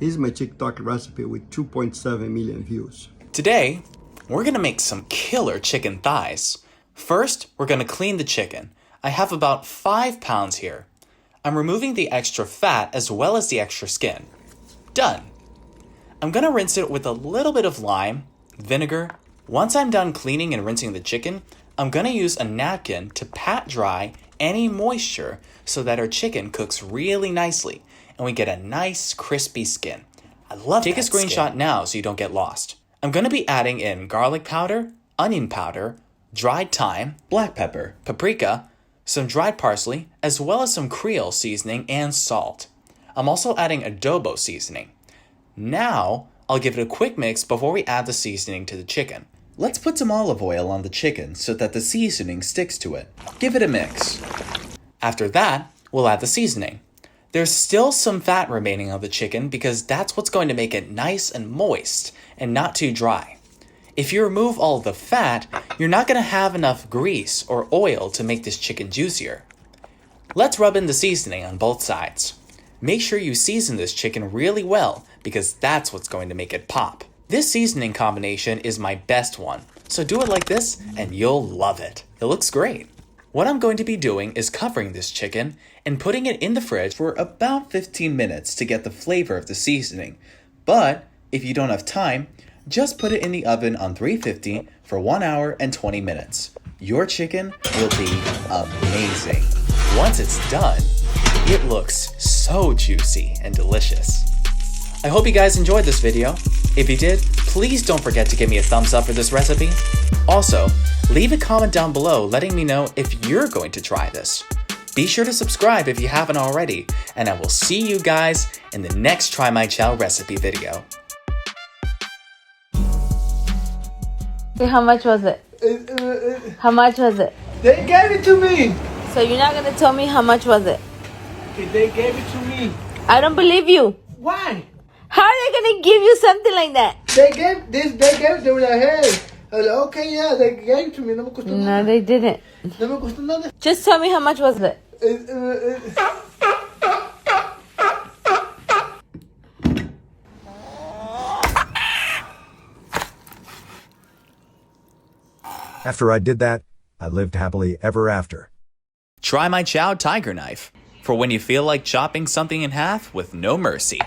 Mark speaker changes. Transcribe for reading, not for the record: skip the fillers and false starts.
Speaker 1: Here's my TikTok recipe with 2.7 million views.
Speaker 2: Today, we're gonna make some killer chicken thighs. First, we're gonna clean the chicken. I have about 5 pounds here. I'm removing the extra fat as well as the extra skin. Done. I'm gonna rinse it with a little bit of lime, vinegar. Once I'm done cleaning and rinsing the chicken, I'm gonna use a napkin to pat dry any moisture so that our chicken cooks really nicely and we get a nice crispy skin. I love that. Take a screenshot now so you don't get lost. I'm gonna be adding in garlic powder, onion powder, dried thyme, black pepper, paprika, some dried parsley, as well as some Creole seasoning and salt. I'm also adding adobo seasoning. Now, I'll give it a quick mix before we add the seasoning to the chicken. Let's put some olive oil on the chicken so that the seasoning sticks to it. Give it a mix. After that, we'll add the seasoning. There's still some fat remaining on the chicken because that's what's going to make it nice and moist and not too dry. If you remove all the fat, you're not going to have enough grease or oil to make this chicken juicier. Let's rub in the seasoning on both sides. Make sure you season this chicken really well because that's what's going to make it pop. This seasoning combination is my best one, so do it like this and you'll love it. It looks great. What I'm going to be doing is covering this chicken and putting it in the fridge for about 15 minutes to get the flavor of the seasoning. But if you don't have time, just put it in the oven on 350 for 1 hour and 20 minutes. Your chicken will be amazing. Once it's done, it looks so juicy and delicious. I hope you guys enjoyed this video. If you did, please don't forget to give me a thumbs up for this recipe. Also, leave a comment down below letting me know if you're going to try this. Be sure to subscribe if you haven't already, and I will see you guys in the next Try My Chow recipe video.
Speaker 3: How much was it? How much was it?
Speaker 4: They gave it to me.
Speaker 3: So you're not gonna tell me how much was it?
Speaker 4: They gave it to me.
Speaker 3: I don't believe you.
Speaker 4: Why?
Speaker 3: How are they gonna give you something like that?
Speaker 4: They gave this. They gave it. They were like, hey. I was like, okay, yeah, they gave it to me. No me costó
Speaker 3: No,
Speaker 4: nada.
Speaker 3: they didn't.
Speaker 4: No me costó nada.
Speaker 3: Just tell me how much was it.
Speaker 5: After I did that, I lived happily ever after.
Speaker 2: Try my Chow Tiger Knife for when you feel like chopping something in half with no mercy.